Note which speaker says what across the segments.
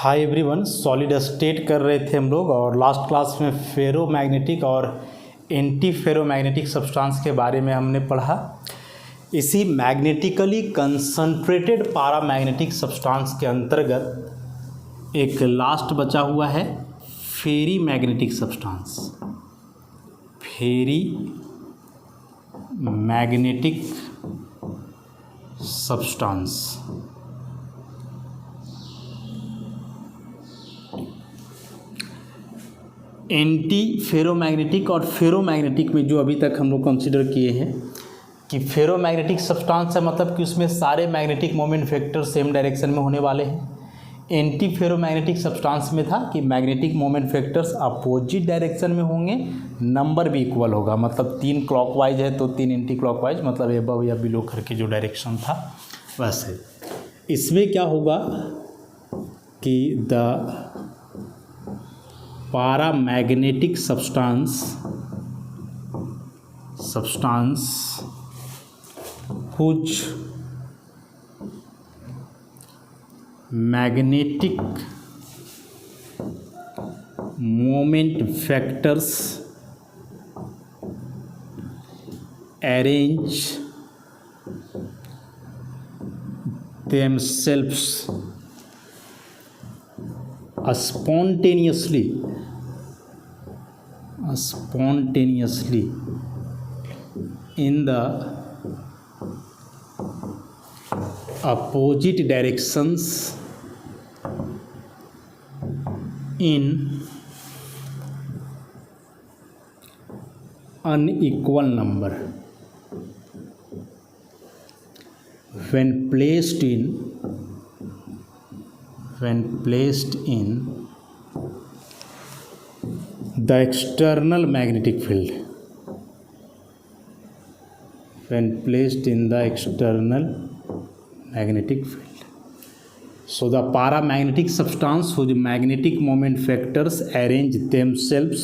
Speaker 1: Hi everyone, solid state कर रहे थे हम लोग और लास्ट क्लास में फेरोमैग्नेटिक और एंटी फेरोमैग्नेटिक सब्सटेंस के बारे में हमने पढ़ा। इसी मैग्नेटिकली कंसंट्रेटेड पारामैग्नेटिक सब्सटेंस के अंतर्गत एक लास्ट बचा हुआ है फेरी मैग्नेटिक सब्सटेंस। फेरी मैग्नेटिक सब्सटेंस एंटी फेरोमैग्नेटिक और फेरोमैग्नेटिक में जो अभी तक हम लोग कंसिडर किए हैं कि फेरोमैग्नेटिक सब्सटेंस है, मतलब कि उसमें सारे magnetic moment vector same direction में होने वाले हैं। एंटी फेरोमैग्नेटिक सब्सटेंस में था कि magnetic moment vectors opposite direction में होंगे, नंबर भी इक्वल होगा, मतलब 3 क्लॉकवाइज है तो 3 एंटी क्लॉकवाइज, मतलब एबव या बिलो करके जो डायरेक्शन था वैसे। इसमें क्या होगा कि the paramagnetic substance whose magnetic moment vectors arrange themselves spontaneously in the opposite directions in unequal number when placed in the external magnetic field. When placed in the external magnetic field. So the paramagnetic substance whose magnetic moment vectors arrange themselves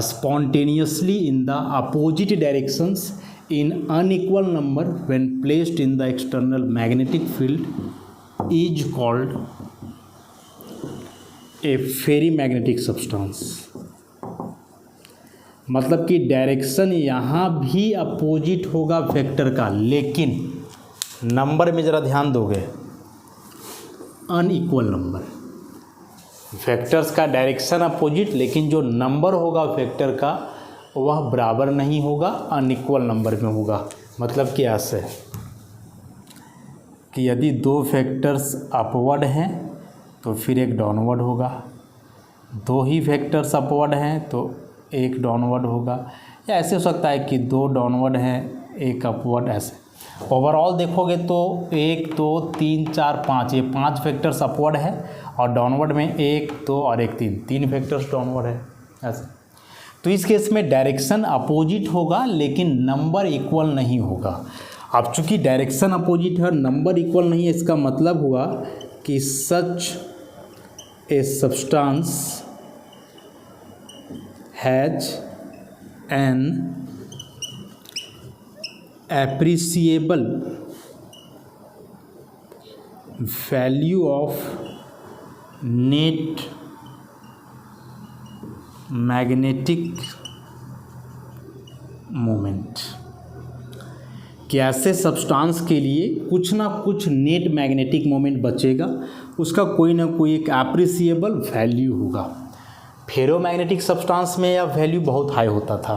Speaker 1: spontaneously in the opposite directions in unequal number when placed in the external magnetic field is called a ferrimagnetic substance. मतलब कि direction यहाँ भी opposite होगा vector का, लेकिन number में ज़रा ध्यान दोगे अनइक्वल नंबर। वेक्टर्स का डायरेक्शन अपोजिट, लेकिन जो नंबर होगा वेक्टर का वह बराबर नहीं होगा, अनइक्वल नंबर में होगा। मतलब कि ऐसे कि यदि 2 वेक्टर्स अपवर्ड हैं तो फिर एक डाउनवर्ड होगा, 2 ही वेक्टर्स अपवर्ड हैं तो एक डाउनवर्ड होगा, या ऐसे हो सकता है कि 2 डाउनवर्ड हैं एक अपवर्ड। ऐसे ओवरऑल देखोगे तो 1 2 3 4 5 ये 5 वेक्टर्स अपवर्ड है और डाउनवर्ड में 1 2 और 1 3 वेक्टर्स डाउनवर्ड है ऐसे। तो इस केस में डायरेक्शन अपोजिट होगा लेकिन नंबर इक्वल नहीं होगा। अब चूँकि डायरेक्शन अपोजिट है और नंबर इक्वल नहीं है, इसका मतलब हुआ कि such a substance has an appreciable value of net magnetic moment। कि ऐसे सब्सटेंस के लिए कुछ ना कुछ नेट मैग्नेटिक मोमेंट बचेगा, उसका कोई ना कोई एक एप्रिसिएबल वैल्यू होगा। फेरोमैग्नेटिक सब्सटेंस में यह वैल्यू बहुत हाई होता था,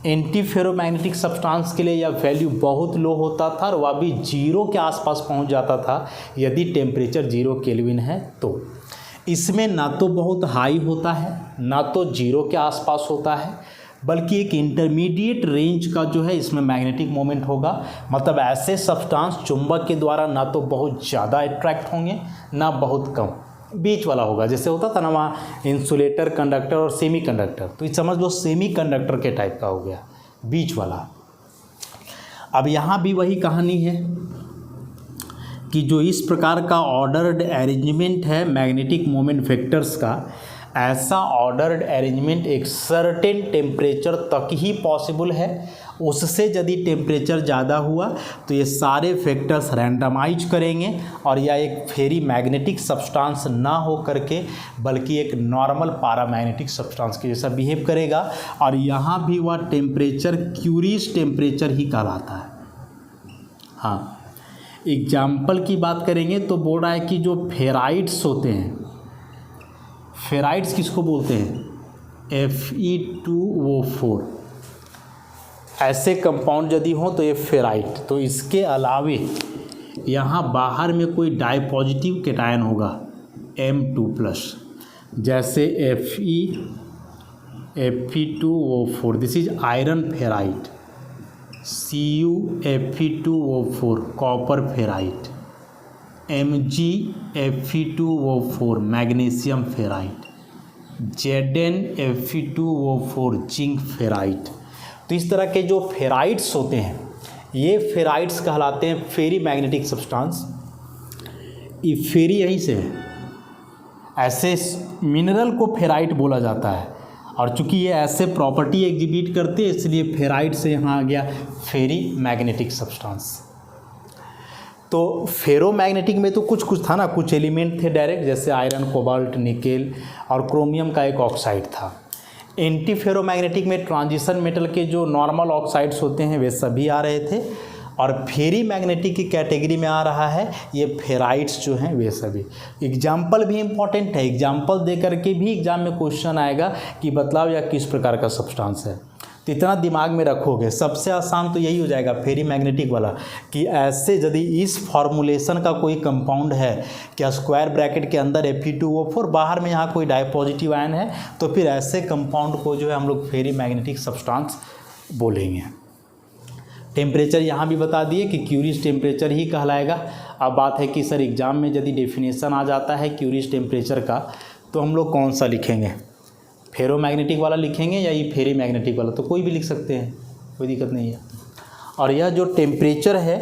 Speaker 1: एंटी फेरोमैग्नेटिक सब्सटेंस के लिए यह वैल्यू बहुत लो होता था और वह भी 0 के आसपास पहुंच जाता था यदि टेम्परेचर 0 केल्विन है तो। इसमें ना तो बहुत हाई होता है ना तो 0 के आसपास होता है, बल्कि एक इंटरमीडिएट रेंज का जो है इसमें मैग्नेटिक मोमेंट होगा। मतलब ऐसे सब्सटेंस चुंबक के द्वारा ना तो बहुत ज़्यादा अट्रैक्ट होंगे ना बहुत कम, बीच वाला होगा। जैसे होता था ना वहाँ इंसुलेटर, कंडक्टर और सेमी कंडक्टर, तो ये समझ लो सेमी कंडक्टर के टाइप का हो गया, बीच वाला। अब यहाँ भी वही कहानी है कि जो इस प्रकार का ऑर्डर्ड अरेंजमेंट है मैग्नेटिक मोमेंट वेक्टर्स का, ऐसा ऑर्डर्ड अरेंजमेंट एक सर्टेन टेम्परेचर तक ही पॉसिबल है, उससे यदि टेम्परेचर ज़्यादा हुआ तो ये सारे फैक्टर्स रैंडमाइज करेंगे और यह एक फेरी मैग्नेटिक सब्सटेंस ना हो करके बल्कि एक नॉर्मल पारामैग्नेटिक सब्सटेंस के जैसा बिहेव करेगा, और यहाँ भी वह टेम्परेचर क्यूरीज टेम्परेचर ही कहलाता है। हाँ, एग्जाम्पल की बात करेंगे तो बोल रहा है कि जो फेराइड्स होते हैं, फेराइड्स किसको बोलते हैं? Fe2O4, ऐसे कंपाउंड यदि हो तो ये फेराइट। तो इसके अलावे यहाँ बाहर में कोई डाइपॉजिटिव कैटायन होगा M2+, जैसे Fe2O4, this is iron ferrite, CuFe2O4 copper ferrite, MgFe2O4 magnesium ferrite, ZnFe2O4 zinc ferrite. तो इस तरह के जो फेराइट्स होते हैं ये फेराइट्स कहलाते हैं फेरी मैग्नेटिक सब्सटेंस। ये फेरी यहीं से है, ऐसे मिनरल को फेराइट बोला जाता है, और चूंकि ये ऐसे प्रॉपर्टी एग्जिबिट करते हैं इसलिए फेराइट से यहाँ आ गया फेरी मैग्नेटिक सब्सटेंस। तो फेरोमैग्नेटिक में तो कुछ था ना, कुछ एलिमेंट थे डायरेक्ट, जैसे आयरन, कोबाल्ट, निकेल और क्रोमियम का एक ऑक्साइड था। एंटी फेरोमैग्नेटिक में ट्रांजिशन मेटल के जो नॉर्मल ऑक्साइड्स होते हैं वे सभी आ रहे थे, और फेरी मैग्नेटिक की कैटेगरी में आ रहा है ये फेराइट्स जो हैं वे सभी। एग्जाम्पल भी इम्पॉर्टेंट है, एग्जाम्पल दे करके भी एग्जाम में क्वेश्चन आएगा कि बतलाओ यह किस प्रकार का सब्सटेंस है। तो इतना दिमाग में रखोगे, सबसे आसान तो यही हो जाएगा फेरी मैग्नेटिक वाला, कि ऐसे यदि इस फॉर्मूलेशन का कोई कंपाउंड है क्या स्क्वायर ब्रैकेट के अंदर Fe2O4, बाहर में यहाँ कोई डाइपॉजिटिव आयन है, तो फिर ऐसे कंपाउंड को जो है हम लोग फेरी मैग्नेटिक सब्सटेंस बोलेंगे। टेम्परेचर यहाँ भी बता दिए कि क्यूरीज टेम्परेचर ही कहलाएगा। अब बात है कि सर एग्ज़ाम में यदि डेफिनेशन आ जाता है क्यूरीज टेम्परेचर का तो हम लोग कौन सा लिखेंगे, फेरोमैग्नेटिक वाला लिखेंगे या ये फेरी मैग्नेटिक वाला? तो कोई भी लिख सकते हैं, कोई दिक्कत नहीं है। और यह जो टेम्परेचर है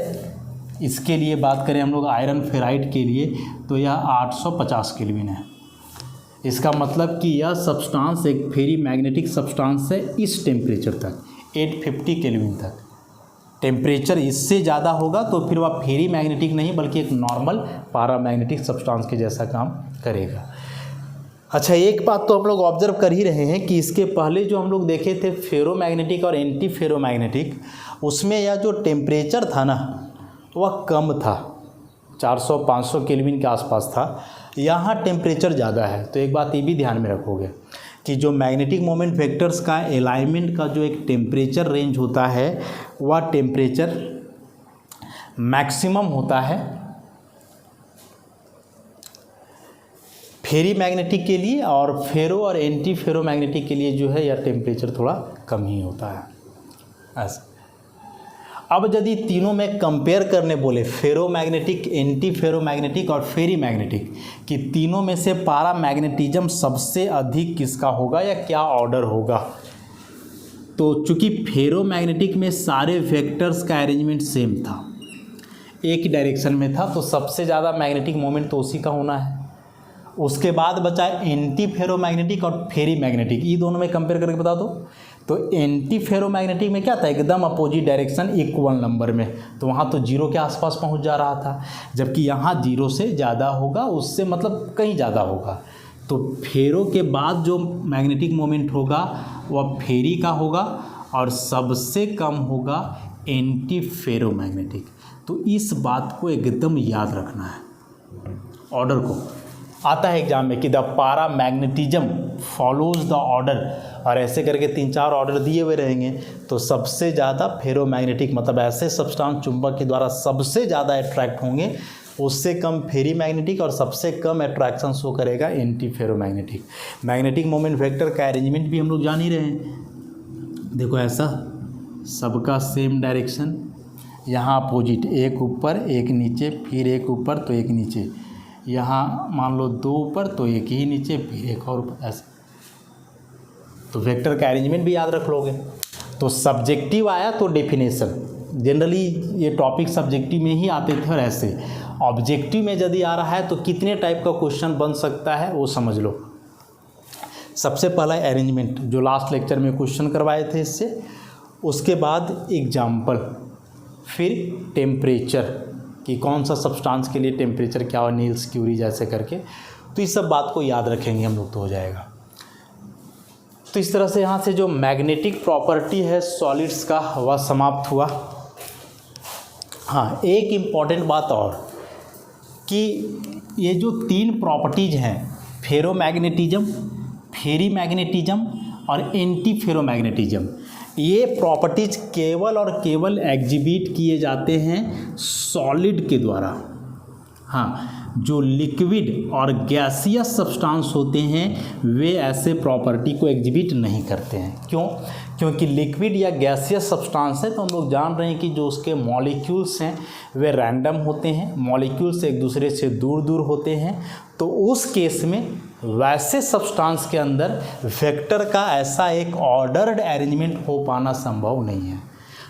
Speaker 1: इसके लिए बात करें हम लोग आयरन फेराइट के लिए तो यह 850 केल्विन है। इसका मतलब कि यह सब्सटेंस एक फेरी मैग्नेटिक सब्सटेंस है इस टेम्परेचर तक, 850 केल्विन तक। टेम्परेचर इससे ज़्यादा होगा तो फिर वह फेरी मैग्नेटिक नहीं बल्कि एक नॉर्मल पारामैग्नेटिक सब्सटेंस के जैसा काम करेगा। अच्छा, एक बात तो हम लोग ऑब्जर्व कर ही रहे हैं कि इसके पहले जो हम लोग देखे थे फेरोमैग्नेटिक और एंटी फेरोमैग्नेटिक, उसमें यह जो टेम्परेचर था ना वह कम था, 400-500 केल्विन के आसपास था। यहाँ टेम्परेचर ज़्यादा है। तो एक बात ये भी ध्यान में रखोगे कि जो मैग्नेटिक मोमेंट वेक्टर्स का अलाइनमेंट का जो एक टेम्परेचर रेंज होता है वह टेम्परेचर मैक्सिमम होता है फेरी मैग्नेटिक के लिए, और फेरो और एंटी फेरो मैग्नेटिक के लिए जो है यह टेम्परेचर थोड़ा कम ही होता है ऐसा। अब यदि तीनों में कंपेयर करने बोले फेरो मैग्नेटिक, एंटी फेरो मैग्नेटिक और फेरी मैग्नेटिक, कि तीनों में से पारा मैग्नेटिज्म सबसे अधिक किसका होगा या क्या ऑर्डर होगा, तो चूंकि फेरो मैग्नेटिक में सारे वेक्टर्स का अरेंजमेंट सेम था, एक ही डायरेक्शन में था, तो सबसे ज़्यादा मैग्नेटिक मोमेंट तो उसी का होना है। उसके बाद बचा एंटी फेरोमैग्नेटिक और फेरी मैग्नेटिक, ये दोनों में कंपेयर करके बता दो। तो एंटी फेरोमैग्नेटिक में क्या था, एकदम अपोजिट डायरेक्शन इक्वल नंबर में, तो वहाँ तो जीरो के आसपास पहुँच जा रहा था, जबकि यहाँ जीरो से ज़्यादा होगा, उससे मतलब कहीं ज़्यादा होगा। तो फेरो के बाद जो मैग्नेटिक मोमेंट होगा वह फेरी का होगा और सबसे कम होगा एंटी फेरोमैग्नेटिक। तो इस बात को एकदम याद रखना है। ऑर्डर को आता है एग्जाम में कि द पारा मैग्नेटिज्म फॉलोज द ऑर्डर, और ऐसे करके 3-4 ऑर्डर दिए हुए रहेंगे। तो सबसे ज़्यादा फेरोमैग्नेटिक मतलब ऐसे सब्सटेंस चुंबक के द्वारा सबसे ज़्यादा अट्रैक्ट होंगे, उससे कम फेरी मैग्नेटिक और सबसे कम अट्रैक्शन शो करेगा anti ferromagnetic. Magnetic moment vector का अरेंजमेंट भी हम लोग जान ही रहे हैं। देखो ऐसा सबका सेम डायरेक्शन, यहाँ अपोजिट, एक ऊपर एक नीचे, फिर एक ऊपर तो एक नीचे, यहाँ मान लो 2 ऊपर तो एक ही नीचे, फिर एक और ऊपर, ऐसे। तो वेक्टर का अरेंजमेंट भी याद रख लोगे। तो सब्जेक्टिव आया तो डेफिनेशन, जनरली ये टॉपिक सब्जेक्टिव में ही आते थे, और ऐसे ऑब्जेक्टिव में यदि आ रहा है तो कितने टाइप का क्वेश्चन बन सकता है वो समझ लो। सबसे पहला अरेंजमेंट जो लास्ट लेक्चर में क्वेश्चन करवाए थे इससे, उसके बाद एग्जाम्पल, फिर टेम्परेचर कि कौन सा सब्सटेंस के लिए टेम्परेचर क्या और नील्स क्यूरी जैसे करके, तो इस सब बात को याद रखेंगे हम लोग तो हो जाएगा। तो इस तरह से यहाँ से जो मैग्नेटिक प्रॉपर्टी है सॉलिड्स का वह समाप्त हुआ। हाँ, एक इम्पॉर्टेंट बात और कि ये जो 3 प्रॉपर्टीज हैं, फेरोमैग्नेटिज्म, फेरी मैग्नेटिज्म और एंटी फेरोमैग्नेटिज्म, ये प्रॉपर्टीज केवल और केवल एग्जिबिट किए जाते हैं सॉलिड के द्वारा। हाँ, जो लिक्विड और गैसियस सब्सटेंस होते हैं वे ऐसे प्रॉपर्टी को एग्जिबिट नहीं करते हैं। क्यों? क्योंकि लिक्विड या गैसियस सब्सटेंस है तो हम लोग जान रहे हैं कि जो उसके मॉलिक्यूल्स हैं वे रैंडम होते हैं, मॉलिक्यूल्स एक दूसरे से दूर दूर होते हैं। तो उस केस में वैसे सब्सटेंस के अंदर वेक्टर का ऐसा एक ऑर्डर्ड अरेंजमेंट हो पाना संभव नहीं है।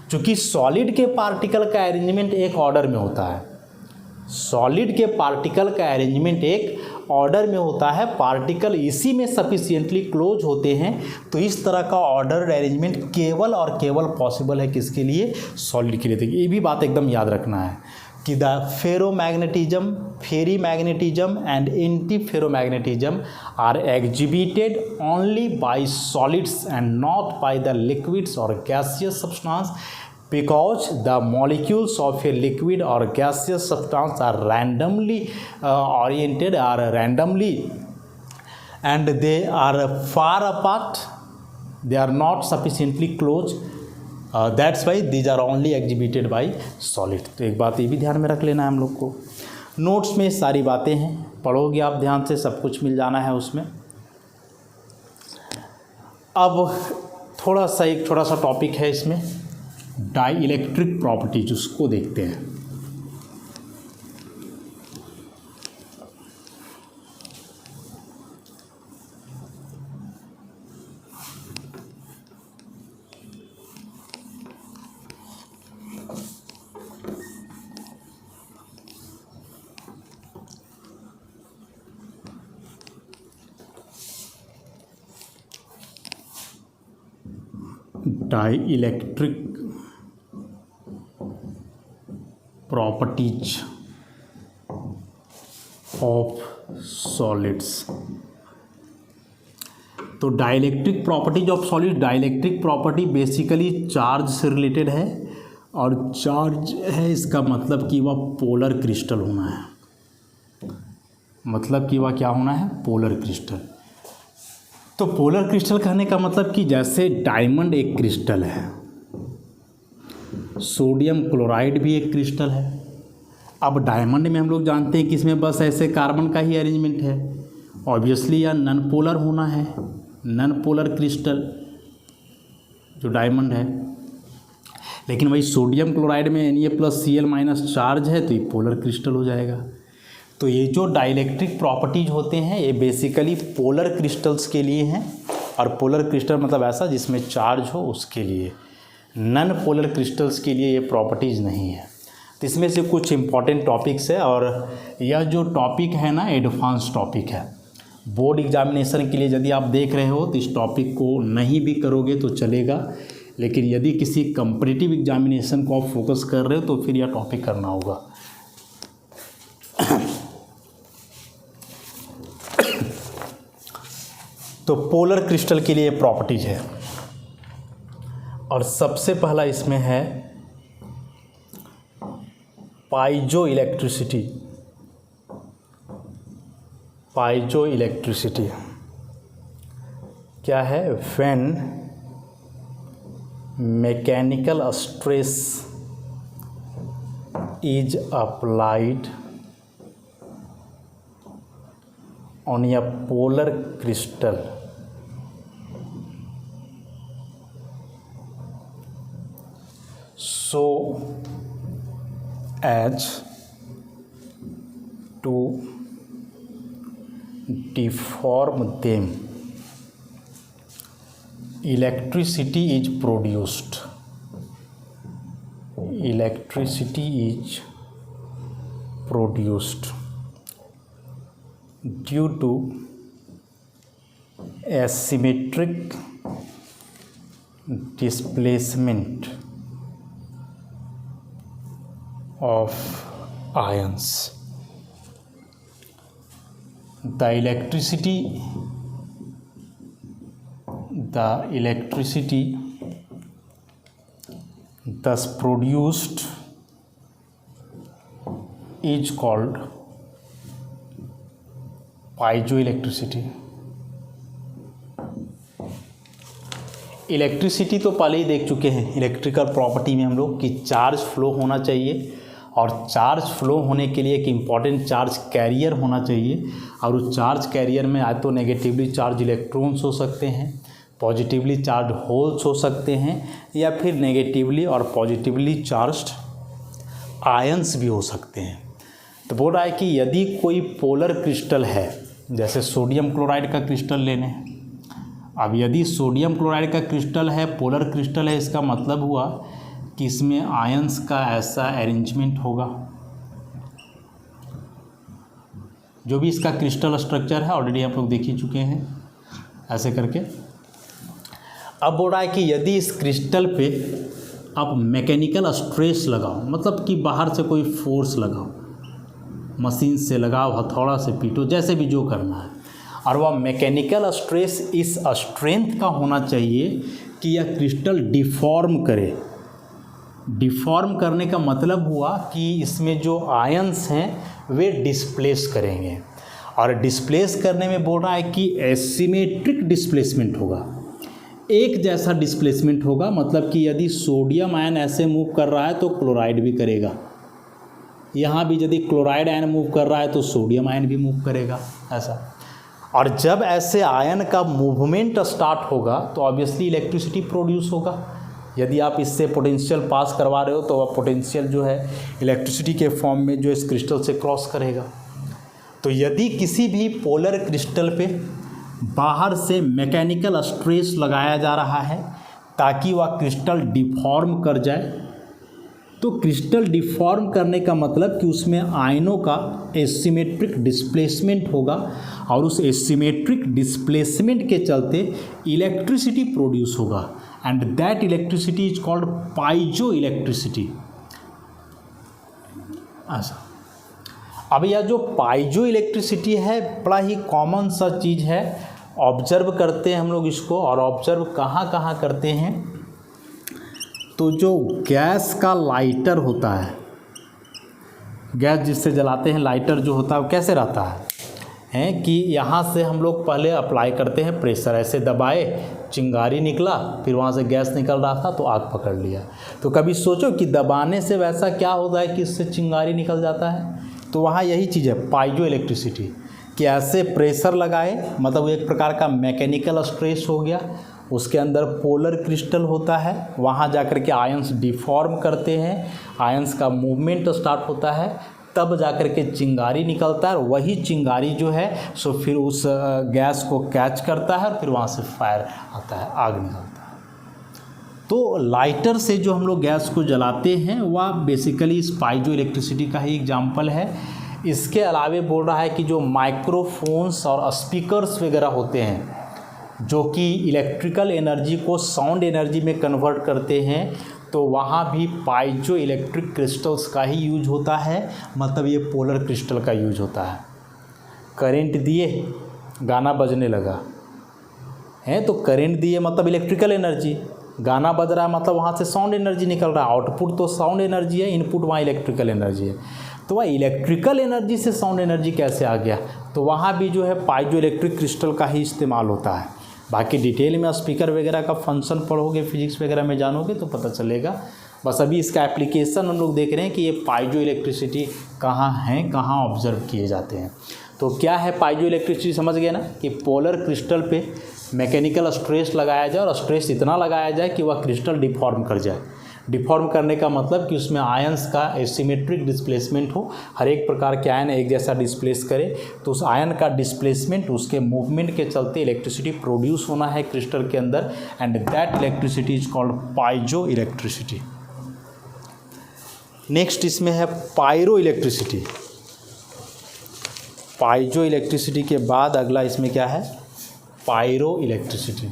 Speaker 1: क्योंकि सॉलिड के पार्टिकल का अरेंजमेंट एक ऑर्डर में होता है, सॉलिड के पार्टिकल का अरेंजमेंट एक ऑर्डर में होता है, पार्टिकल इसी में सफिशिएंटली क्लोज होते हैं। तो इस तरह का ऑर्डर अरेंजमेंट केवल और केवल पॉसिबल है किसके लिए? सॉलिड के लिए। तो ये भी बात एकदम याद रखना है कि the ferromagnetism, ferrimagnetism and antiferromagnetism are exhibited only by solids and not by the liquids और gaseous substance, because the molecules of a liquid or gaseous substance are randomly oriented, are randomly, and they are far apart, they are not sufficiently close, that's why these are only exhibited by solid। तो एक बात ये भी ध्यान में रख लेना है हम लोग को। नोट्स में सारी बातें हैं, पढ़ोगे आप ध्यान से, सब कुछ मिल जाना है उसमें। अब एक छोटा सा टॉपिक है इसमें, डाई इलेक्ट्रिक प्रॉपर्टीज, उसको देखते हैं। Dielectric properties of solids. तो dielectric properties of solid, dielectric property basically charge से रिलेटेड है, और चार्ज है इसका मतलब कि वह पोलर क्रिस्टल होना है, मतलब कि वह क्या होना है? Polar crystal. तो पोलर क्रिस्टल कहने का मतलब कि जैसे डायमंड एक क्रिस्टल है, सोडियम क्लोराइड भी एक क्रिस्टल है। अब डायमंड में हम लोग जानते हैं कि इसमें बस ऐसे कार्बन का ही अरेंजमेंट है, ऑब्वियसली यह नॉन पोलर होना है, नॉन पोलर क्रिस्टल जो डायमंड है। लेकिन वही सोडियम क्लोराइड में Na+Cl- चार्ज है तो ये पोलर क्रिस्टल हो जाएगा। तो ये जो डाइलेक्ट्रिक प्रॉपर्टीज होते हैं ये बेसिकली पोलर क्रिस्टल्स के लिए हैं, और पोलर क्रिस्टल मतलब ऐसा जिसमें चार्ज हो उसके लिए। नॉन पोलर क्रिस्टल्स के लिए ये प्रॉपर्टीज़ नहीं है। तो इसमें से कुछ इंपॉर्टेंट टॉपिक्स है, और यह जो टॉपिक है ना एडवांस टॉपिक है। बोर्ड एग्जामिनेशन के लिए यदि आप देख रहे हो तो इस टॉपिक को नहीं भी करोगे तो चलेगा, लेकिन यदि किसी कंपटीटिव एग्जामिनेशन को आप फोकस कर रहे हो तो फिर यह टॉपिक करना होगा। तो पोलर क्रिस्टल के लिए प्रॉपर्टीज है, और सबसे पहला इसमें है पाइजो इलेक्ट्रिसिटी। पाइजो इलेक्ट्रिसिटी क्या है? When mechanical stress is applied on a polar crystal, so as to deform them, electricity is produced. Electricity is produced due to asymmetric displacement of ions. The electricity thus produced is called piezoelectricity। Electricity तो पहले ही देख चुके हैं electrical property में हम लोग कि charge flow होना चाहिए, और चार्ज फ्लो होने के लिए एक इम्पॉर्टेंट चार्ज कैरियर होना चाहिए, और उस चार्ज कैरियर में या तो नेगेटिवली चार्ज इलेक्ट्रॉन्स हो सकते हैं, पॉजिटिवली चार्ज होल्स हो सकते हैं, या फिर नेगेटिवली और पॉजिटिवली चार्ज्ड आयंस भी हो सकते हैं। तो बोल रहा है कि यदि कोई पोलर क्रिस्टल है, जैसे सोडियम क्लोराइड का क्रिस्टल लेने, अब यदि सोडियम क्लोराइड का क्रिस्टल है, पोलर क्रिस्टल है, इसका मतलब हुआ कि इसमें आयंस का ऐसा अरेंजमेंट होगा। जो भी इसका क्रिस्टल स्ट्रक्चर है ऑलरेडी आप लोग देख ही चुके हैं ऐसे करके। अब बोल रहा है कि यदि इस क्रिस्टल पे आप मैकेनिकल स्ट्रेस लगाओ, मतलब कि बाहर से कोई फोर्स लगाओ, मशीन से लगाओ, हथौड़ा से पीटो, जैसे भी जो करना है, और वह मैकेनिकल स्ट्रेस इस स्ट्रेंथ का होना चाहिए कि यह क्रिस्टल डिफॉर्म करे। डिफॉर्म करने का मतलब हुआ कि इसमें जो आयंस हैं वे डिस्प्लेस करेंगे, और डिस्प्लेस करने में बोल रहा है कि एसिमेट्रिक डिस्प्लेसमेंट होगा, एक जैसा डिस्प्लेसमेंट होगा। मतलब कि यदि सोडियम आयन ऐसे मूव कर रहा है तो क्लोराइड भी करेगा, यहाँ भी यदि क्लोराइड आयन मूव कर रहा है तो सोडियम आयन भी मूव करेगा, ऐसा। और जब ऐसे आयन का मूवमेंट स्टार्ट होगा तो ऑब्वियसली इलेक्ट्रिसिटी प्रोड्यूस होगा। यदि आप इससे पोटेंशियल पास करवा रहे हो तो वह पोटेंशियल जो है इलेक्ट्रिसिटी के फॉर्म में जो इस क्रिस्टल से क्रॉस करेगा। तो यदि किसी भी पोलर क्रिस्टल पे बाहर से मैकेनिकल स्ट्रेस लगाया जा रहा है ताकि वह क्रिस्टल डिफॉर्म कर जाए, तो क्रिस्टल डिफॉर्म करने का मतलब कि उसमें आयनों का एसिमेट्रिक डिस्प्लेसमेंट होगा, और उस एसिमेट्रिक डिस्प्लेसमेंट के चलते इलेक्ट्रिसिटी प्रोड्यूस होगा, and that electricity is called piezo electricity. ऐसा। अब यह जो पाइजो इलेक्ट्रिसिटी है बड़ा ही कॉमन सा चीज़ है, ऑब्जर्व करते हैं हम लोग इसको। और ऑब्जर्व कहाँ कहाँ करते हैं, तो जो गैस का लाइटर होता है, गैस जिससे जलाते हैं, लाइटर जो होता है वो कैसे रहता है कि यहाँ से हम लोग पहले अप्लाई करते हैं प्रेशर, ऐसे दबाए, चिंगारी निकला, फिर वहाँ से गैस निकल रहा था तो आग पकड़ लिया। तो कभी सोचो कि दबाने से वैसा क्या होता है कि इससे चिंगारी निकल जाता है। तो वहाँ यही चीज़ है पाइजो इलेक्ट्रिसिटी, कि ऐसे प्रेशर लगाए, मतलब एक प्रकार का मैकेनिकल स्ट्रेस हो गया, उसके अंदर पोलर क्रिस्टल होता है, वहाँ जाकर के आयंस डिफॉर्म करते हैं, आयंस का मूवमेंट स्टार्ट होता है, तब जाकर के चिंगारी निकलता है, और वही चिंगारी जो है सो फिर उस गैस को कैच करता है और फिर वहाँ से फायर आता है, आग निकलता है। तो लाइटर से जो हम लोग गैस को जलाते हैं वह बेसिकली इस पाइजो इलेक्ट्रिसिटी का ही एग्जाम्पल है। इसके अलावे बोल रहा है कि जो माइक्रोफोन्स और स्पीकर्स वगैरह होते हैं जो कि इलेक्ट्रिकल एनर्जी को साउंड एनर्जी में कन्वर्ट करते हैं, तो वहाँ भी पाइजो इलेक्ट्रिक क्रिस्टल्स का ही यूज होता है, मतलब ये पोलर क्रिस्टल का यूज होता है। करंट दिए, गाना बजने लगा है, तो करंट दिए मतलब इलेक्ट्रिकल एनर्जी, गाना बज रहा है मतलब वहाँ से साउंड एनर्जी निकल रहा है, आउटपुट तो साउंड एनर्जी है, इनपुट वहाँ इलेक्ट्रिकल एनर्जी है। तो वह इलेक्ट्रिकल एनर्जी से साउंड एनर्जी कैसे आ गया, तो वहाँ भी जो है पाइजो इलेक्ट्रिक क्रिस्टल का ही इस्तेमाल होता है। बाकी डिटेल में स्पीकर वगैरह का फंक्शन पढ़ोगे, फिजिक्स वगैरह में जानोगे तो पता चलेगा। बस अभी इसका एप्लीकेशन हम लोग देख रहे हैं कि ये पाइजो इलेक्ट्रिसिटी कहाँ है, कहाँ ऑब्जर्व किए जाते हैं। तो क्या है पाइजो इलेक्ट्रिसिटी, समझ गए ना, कि पोलर क्रिस्टल पे मैकेनिकल स्ट्रेस लगाया जाए और स्ट्रेस इतना लगाया जाए कि वह क्रिस्टल डिफॉर्म कर जाए। डिफॉर्म करने का मतलब कि उसमें आयंस का एसिमेट्रिक डिस्प्लेसमेंट हो, हर एक प्रकार के आयन एक जैसा डिस्प्लेस करे, तो उस आयन का डिस्प्लेसमेंट, उसके मूवमेंट के चलते इलेक्ट्रिसिटी प्रोड्यूस होना है क्रिस्टल के अंदर, and that electricity is called piezo electricity. Next इसमें है पायरो इलेक्ट्रिसिटी। पाइजो इलेक्ट्रिसिटी के बाद अगला इसमें क्या है, pyroelectricity.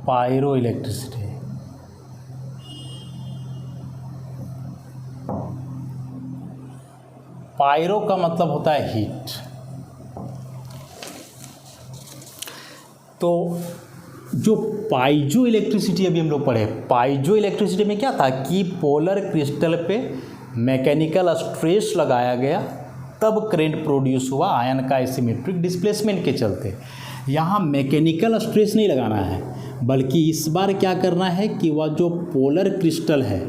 Speaker 1: Pyroelectricity. Pyro का मतलब होता है हीट। तो जो पाइजो इलेक्ट्रिसिटी अभी हम लोग पढ़े, पाइजो इलेक्ट्रिसिटी में क्या था कि पोलर क्रिस्टल पे मैकेनिकल स्ट्रेस लगाया गया, तब करंट प्रोड्यूस हुआ आयन का एसिमेट्रिक डिस्प्लेसमेंट के चलते। यहाँ मैकेनिकल स्ट्रेस नहीं लगाना है, बल्कि इस बार क्या करना है कि वह जो पोलर क्रिस्टल है,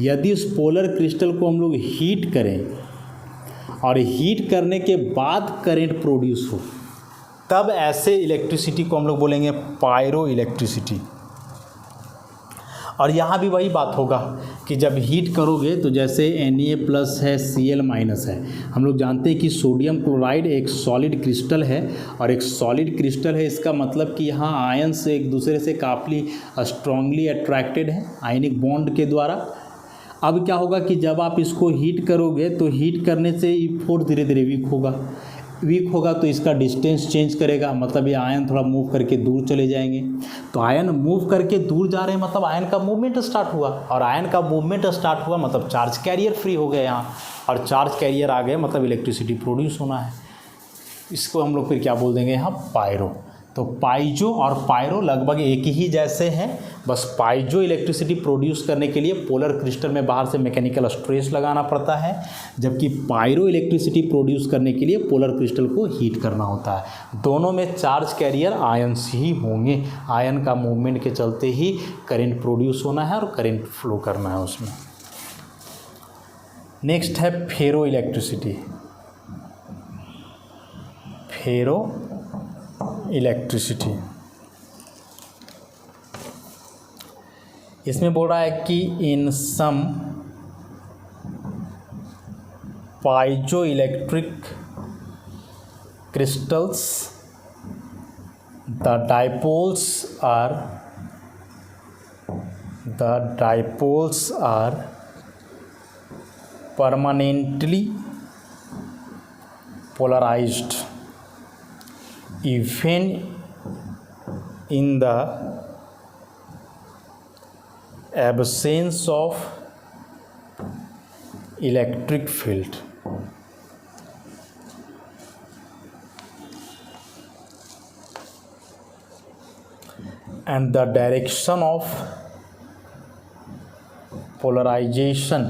Speaker 1: यदि उस पोलर क्रिस्टल को हम लोग हीट करें और हीट करने के बाद करंट प्रोड्यूस हो, तब ऐसे इलेक्ट्रिसिटी को हम लोग बोलेंगे पायरो इलेक्ट्रिसिटी। और यहाँ भी वही बात होगा कि जब हीट करोगे तो जैसे Na+ है, Cl- है, हम लोग जानते हैं कि सोडियम क्लोराइड एक सॉलिड क्रिस्टल है, और एक सॉलिड क्रिस्टल है, इसका मतलब कि यहाँ आयन से एक दूसरे से काफ़ी स्ट्रांगली अट्रैक्टेड है आयनिक बॉन्ड के द्वारा। अब क्या होगा कि जब आप इसको हीट करोगे तो हीट करने से ये फोर्स धीरे धीरे वीक होगा तो इसका डिस्टेंस चेंज करेगा, मतलब ये आयन थोड़ा मूव करके दूर चले जाएंगे। तो आयन मूव करके दूर जा रहे हैं मतलब आयन का मूवमेंट स्टार्ट हुआ, और आयन का मूवमेंट स्टार्ट हुआ मतलब चार्ज कैरियर फ्री हो गए यहाँ, और चार्ज कैरियर आ गए मतलब इलेक्ट्रिसिटी प्रोड्यूस होना है। इसको हम लोग फिर क्या बोल देंगे यहाँ, पायरो। तो पाइजो और पायरो लगभग एक ही जैसे हैं, बस पाइजो इलेक्ट्रिसिटी प्रोड्यूस करने के लिए पोलर क्रिस्टल में बाहर से मैकेनिकल स्ट्रेस लगाना पड़ता है, जबकि पायरो इलेक्ट्रिसिटी प्रोड्यूस करने के लिए पोलर क्रिस्टल को हीट करना होता है। दोनों में चार्ज कैरियर आयन्स ही होंगे, आयन का मूवमेंट के चलते ही करंट प्रोड्यूस होना है और करंट फ्लो करना है उसमें। नेक्स्ट है फेरो इलेक्ट्रिसिटी। फेरो इलेक्ट्रिसिटी, इसमें बोल रहा है कि in some piezo electric crystals the dipoles are permanently polarized even in the absence of electric field. And the direction of polarization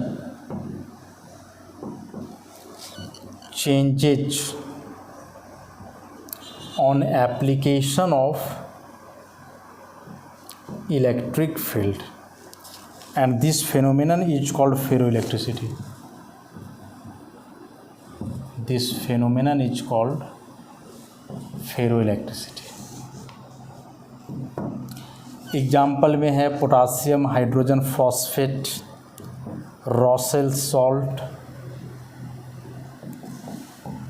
Speaker 1: changes on application of electric field, and this phenomenon is called ferroelectricity. This phenomenon is called ferroelectricity. Example में है potassium hydrogen phosphate, Rochelle salt,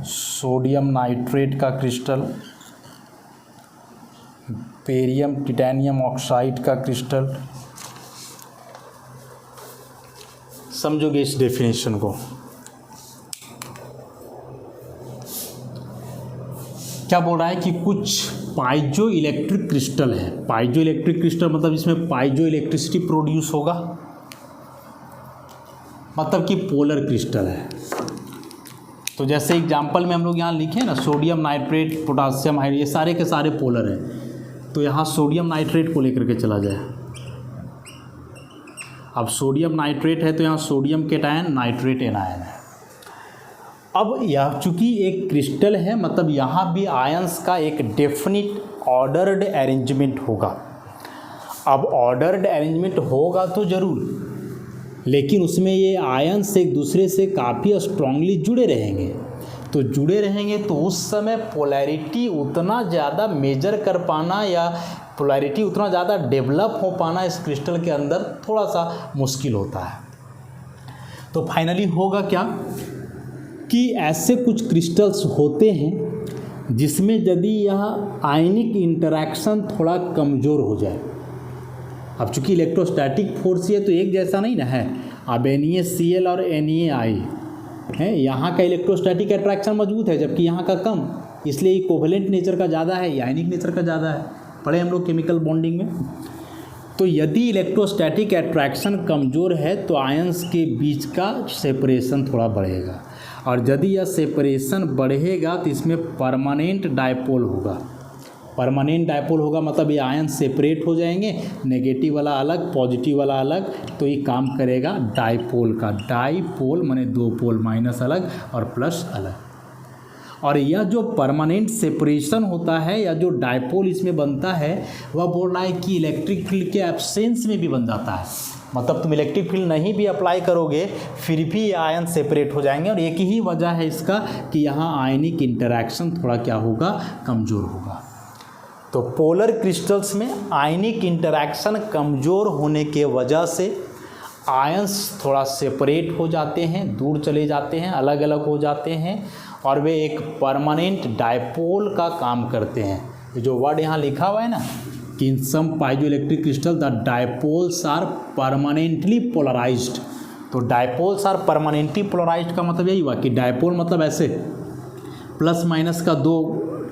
Speaker 1: sodium nitrate का crystal, barium titanium oxide का crystal. समझोगे इस definition को। क्या बोल रहा है कि कुछ पाइजो इलेक्ट्रिक क्रिस्टल है। पाइजो इलेक्ट्रिक क्रिस्टल मतलब इसमें पाइजो इलेक्ट्रिसिटी प्रोड्यूस होगा, मतलब कि पोलर क्रिस्टल है। तो जैसे एग्जाम्पल में हम लोग यहाँ लिखे ना, सोडियम नाइट्रेट, पोटासियम हाइड्रोजन, ये सारे के सारे पोलर हैं। तो यहाँ सोडियम नाइट्रेट को लेकर के चला जाए। अब सोडियम नाइट्रेट है तो यहाँ सोडियम केटायन, नाइट्रेट एनायन है। अब यह चूँकि एक क्रिस्टल है, मतलब यहाँ भी आयंस का एक डेफिनिट ऑर्डर्ड अरेंजमेंट होगा। अब ऑर्डर्ड अरेंजमेंट होगा तो ज़रूर, लेकिन उसमें ये आयंस एक दूसरे से काफ़ी स्ट्रांगली जुड़े रहेंगे। तो जुड़े रहेंगे तो उस समय पोलैरिटी उतना ज़्यादा मेजर कर पाना या पोलैरिटी उतना ज़्यादा डेवलप हो पाना इस क्रिस्टल के अंदर थोड़ा सा मुश्किल होता है। तो फाइनली होगा क्या कि ऐसे कुछ क्रिस्टल्स होते हैं जिसमें यदि यह आयनिक इंटरैक्शन थोड़ा कमज़ोर हो जाए, अब चूंकि इलेक्ट्रोस्टैटिक फोर्स ये तो एक जैसा नहीं ना है, अब NaCl और NaI है, यहाँ का इलेक्ट्रोस्टैटिक अट्रैक्शन मजबूत है जबकि यहाँ का कम, इसलिए कोवेलेंट नेचर का ज़्यादा है, आयनिक नेचर का ज़्यादा है, पढ़े हम लोग केमिकल बॉन्डिंग में। तो यदि इलेक्ट्रोस्टैटिक अट्रैक्शन कमज़ोर है तो आयंस के बीच का सेपरेशन थोड़ा बढ़ेगा, और यदि यह सेपरेशन बढ़ेगा तो इसमें परमानेंट डायपोल होगा। परमानेंट डायपोल होगा मतलब ये आयन सेपरेट हो जाएंगे, नेगेटिव वाला अलग पॉजिटिव वाला अलग, तो ये काम करेगा डायपोल का। डायपोल माने दो पोल, माइनस अलग और प्लस अलग। और यह जो परमानेंट सेपरेशन होता है या जो डायपोल इसमें बनता है वह बोल रहा है कि इलेक्ट्रिक फील्ड के एब्सेंस में भी बन जाता है, मतलब तुम इलेक्ट्रिक फील्ड नहीं भी अप्लाई करोगे फिर भी ये आयन सेपरेट हो जाएंगे। और एक ही वजह है इसका कि यहाँ आयनिक इंटरैक्शन थोड़ा क्या होगा, कमज़ोर होगा। तो पोलर क्रिस्टल्स में आयनिक इंटरैक्शन कमज़ोर होने के वजह से आयंस थोड़ा सेपरेट हो जाते हैं, दूर चले जाते हैं, अलग अलग हो जाते हैं, और वे एक परमानेंट डायपोल का काम करते हैं। ये जो वर्ड यहाँ लिखा हुआ है ना कि in some piezoelectric crystal the dipoles are permanently polarized, तो डायपोल्स आर परमानेंटली पोलराइज्ड का मतलब यही हुआ कि डायपोल मतलब ऐसे प्लस माइनस का दो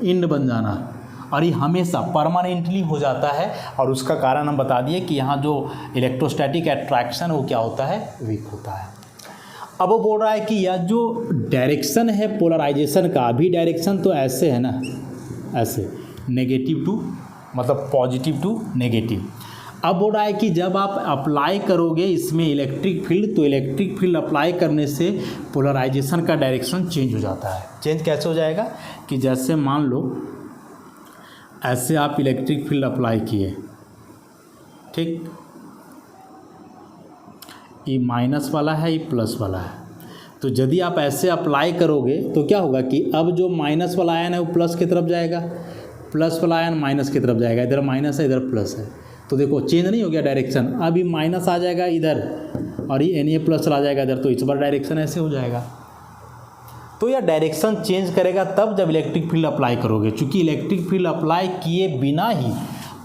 Speaker 1: इंड बन जाना, और ये हमेशा परमानेंटली हो जाता है। और उसका कारण हम बता दिए कि यहाँ जो इलेक्ट्रोस्टैटिक अट्रैक्शन वो क्या होता है, वीक होता है। अब वो बोल रहा है कि यह जो डायरेक्शन है पोलराइजेशन का, अभी डायरेक्शन तो ऐसे है ना, ऐसे नेगेटिव टू मतलब पॉजिटिव टू नेगेटिव। अब बोल रहा है कि जब आप अप्लाई करोगे इसमें इलेक्ट्रिक फील्ड, तो इलेक्ट्रिक फील्ड अप्लाई करने से पोलराइजेशन का डायरेक्शन चेंज हो जाता है। चेंज कैसे हो जाएगा कि जैसे मान लो ऐसे आप इलेक्ट्रिक फील्ड अप्लाई किए, ठीक, ये माइनस वाला है, ये प्लस वाला है, तो यदि आप ऐसे अप्लाई करोगे तो क्या होगा कि अब जो माइनस वाला आयन है वो प्लस की तरफ जाएगा, प्लस वाला आयन माइनस की तरफ जाएगा, इधर माइनस है इधर प्लस है, तो देखो चेंज नहीं हो गया डायरेक्शन। अब ये माइनस आ जाएगा इधर और ये Na प्लस चला जाएगा इधर, तो इस बार डायरेक्शन ऐसे हो जाएगा। तो यह डायरेक्शन चेंज करेगा तब जब इलेक्ट्रिक फील्ड अप्लाई करोगे, चूँकि इलेक्ट्रिक फील्ड अप्लाई किए बिना ही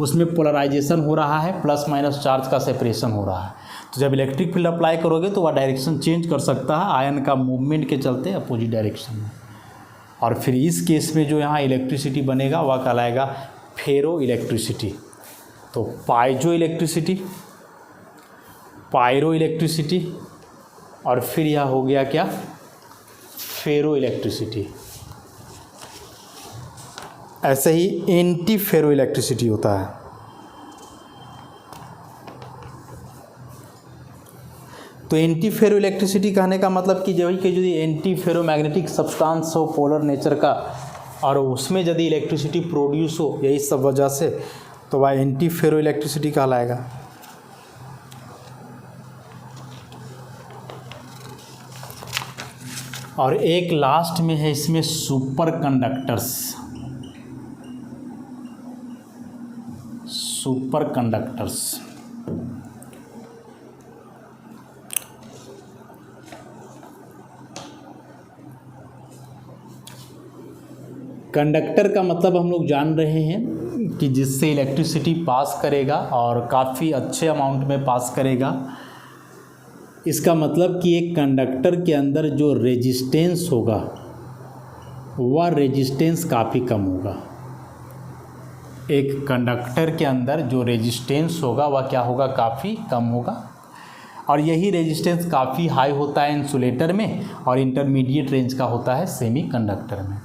Speaker 1: उसमें पोलराइजेशन हो रहा है, प्लस माइनस चार्ज का सेपरेशन हो रहा है। तो जब इलेक्ट्रिक फील्ड अप्लाई करोगे तो वह डायरेक्शन चेंज कर सकता है आयन का मूवमेंट के चलते अपोजिट डायरेक्शन में, और फिर इस केस में जो यहाँ इलेक्ट्रिसिटी बनेगा वह कहलाएगा फेरो इलेक्ट्रिसिटी। तो पाइजो इलेक्ट्रिसिटी, पायरो इलेक्ट्रिसिटी, और फिर यह हो गया क्या, फेरो इलेक्ट्रिसिटी। ऐसे ही एंटी फेरो इलेक्ट्रिसिटी होता है। तो एंटी फेरो इलेक्ट्रिसिटी कहने का मतलब कि जब कि यदि एंटी फेरो मैग्नेटिक सब्सटेंस हो पोलर नेचर का और उसमें यदि इलेक्ट्रिसिटी प्रोड्यूस हो यही सब वजह से, तो वह एंटी फेरो इलेक्ट्रिसिटी कहलाएगा। और एक लास्ट में है इसमें super conductors. Super conductors conductor का मतलब हम लोग जान रहे हैं कि जिससे इलेक्ट्रिसिटी पास करेगा और काफ़ी अच्छे अमाउंट में पास करेगा। इसका मतलब कि एक कंडक्टर के अंदर जो रेजिस्टेंस होगा वह रेजिस्टेंस काफ़ी कम होगा। एक कंडक्टर के अंदर जो रेजिस्टेंस होगा वह क्या होगा, काफ़ी कम होगा, और यही रेजिस्टेंस काफ़ी हाई होता है इंसुलेटर में और इंटरमीडिएट रेंज का होता है सेमी कंडक्टर में।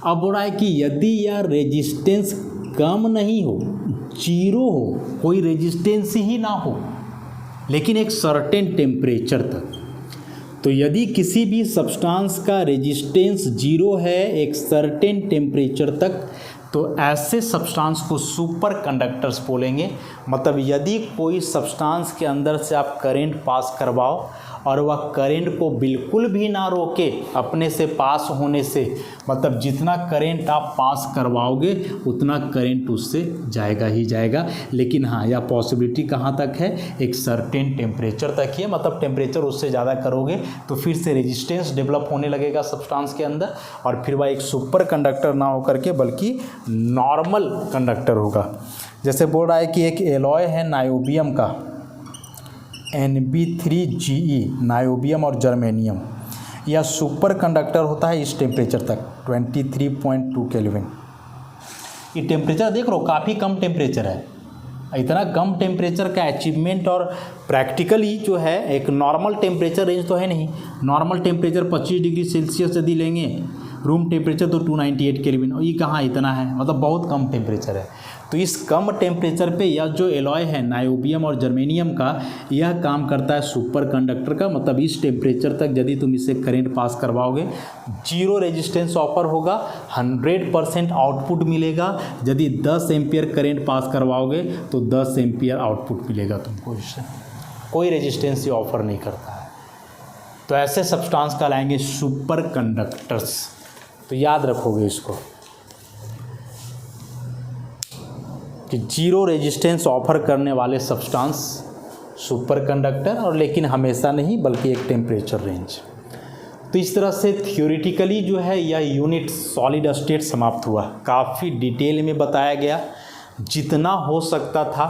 Speaker 1: अब बोल रहा है कि यदि यह रेजिस्टेंस कम नहीं हो, जीरो हो, कोई रेजिस्टेंस ही ना हो, लेकिन एक सर्टेन टेम्परेचर तक, तो यदि किसी भी सब्सटेंस का रेजिस्टेंस जीरो है एक सर्टेन टेम्परेचर तक, तो ऐसे सब्सटेंस को सुपर कंडक्टर्स बोलेंगे। मतलब यदि कोई सब्सटेंस के अंदर से आप करंट पास करवाओ और वह करंट को बिल्कुल भी ना रोके अपने से पास होने से, मतलब जितना करंट आप पास करवाओगे उतना करंट उससे जाएगा ही जाएगा। लेकिन हाँ, यह पॉसिबिलिटी कहाँ तक है, एक सर्टेन टेम्परेचर तक ही है, मतलब टेम्परेचर उससे ज़्यादा करोगे तो फिर से रेजिस्टेंस डेवलप होने लगेगा सब्सटेंस के अंदर, और फिर वह एक सुपर कंडक्टर ना होकर के बल्कि नॉर्मल कंडक्टर होगा। जैसे बोल रहा है कि एक एलॉय है नायोबियम का Nb3Ge, नायोबियम और जर्मेनियम, यह सुपर कंडक्टर होता है इस टेम्परेचर तक 23.2 केल्विन। ये टेम्परेचर देख रहे हो, काफ़ी कम टेम्परेचर है। इतना कम टेम्परेचर का अचीवमेंट और प्रैक्टिकली जो है एक नॉर्मल टेम्परेचर रेंज तो है नहीं। नॉर्मल टेम्परेचर 25 डिग्री सेल्सियस यदि लेंगे, रूम टेम्परेचर तो 298 केल्विन, और ये कहाँ इतना है, मतलब बहुत कम टेम्परेचर है। तो इस कम टेम्परेचर पे यह जो एलॉय है नायोबियम और जर्मेनियम का, यह काम करता है सुपर कंडक्टर का, मतलब इस टेम्परेचर तक यदि तुम इसे करंट पास करवाओगे, जीरो रेजिस्टेंस ऑफर होगा, 100% आउटपुट मिलेगा। यदि 10 एम्पियर करंट पास करवाओगे तो 10 एम्पियर आउटपुट मिलेगा तुमको, इससे कोई रेजिस्टेंस ये ऑफर नहीं करता है। तो ऐसे सब्सटेंस कहलाएंगे सुपर कंडक्टर्स। तो याद रखोगे इसको कि जीरो रेजिस्टेंस ऑफर करने वाले सब्सटेंस सुपर कंडक्टर, और लेकिन हमेशा नहीं बल्कि एक टेम्परेचर रेंज। तो इस तरह से थियोरिटिकली जो है यह यूनिट सॉलिड स्टेट समाप्त हुआ। काफ़ी डिटेल में बताया गया, जितना हो सकता था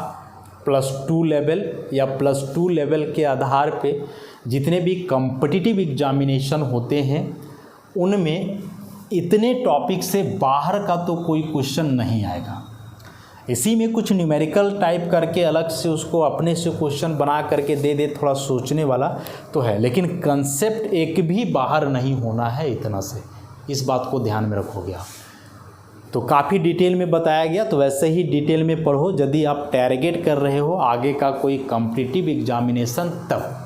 Speaker 1: +2 लेवल या +2 लेवल के आधार पे जितने भी कॉम्पिटिटिव एग्जामिनेशन होते हैं उनमें इतने टॉपिक से बाहर का तो कोई क्वेश्चन नहीं आएगा। इसी में कुछ न्यूमेरिकल टाइप करके अलग से उसको अपने से क्वेश्चन बना करके दे दे, थोड़ा सोचने वाला तो है, लेकिन कंसेप्ट एक भी बाहर नहीं होना है इतना से, इस बात को ध्यान में रखोगे आप। तो काफ़ी डिटेल में बताया गया, तो वैसे ही डिटेल में पढ़ो यदि आप टारगेट कर रहे हो आगे का कोई कॉम्पिटिटिव एग्जामिनेशन। तब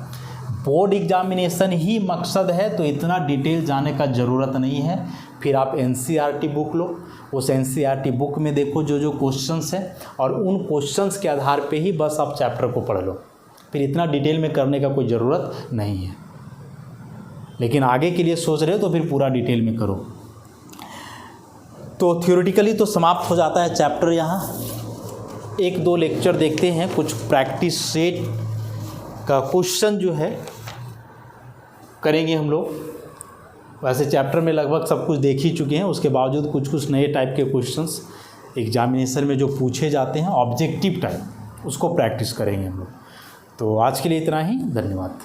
Speaker 1: बोर्ड एग्जामिनेशन ही मकसद है तो इतना डिटेल जाने का ज़रूरत नहीं है। फिर आप NCERT बुक लो, उस NCERT बुक में देखो जो जो क्वेश्चंस हैं, और उन क्वेश्चंस के आधार पे ही बस आप चैप्टर को पढ़ लो। फिर इतना डिटेल में करने का कोई ज़रूरत नहीं है, लेकिन आगे के लिए सोच रहे हो तो फिर पूरा डिटेल में करो। तो थियोरेटिकली तो समाप्त हो जाता है चैप्टर यहाँ। 1-2 लेक्चर देखते हैं, कुछ प्रैक्टिस सेट का क्वेश्चन जो है करेंगे हम लोग। वैसे चैप्टर में लगभग सब कुछ देख ही चुके हैं, उसके बावजूद कुछ कुछ नए टाइप के क्वेश्चंस एग्जामिनेशन में जो पूछे जाते हैं ऑब्जेक्टिव टाइप, उसको प्रैक्टिस करेंगे हम लोग। तो आज के लिए इतना ही, धन्यवाद।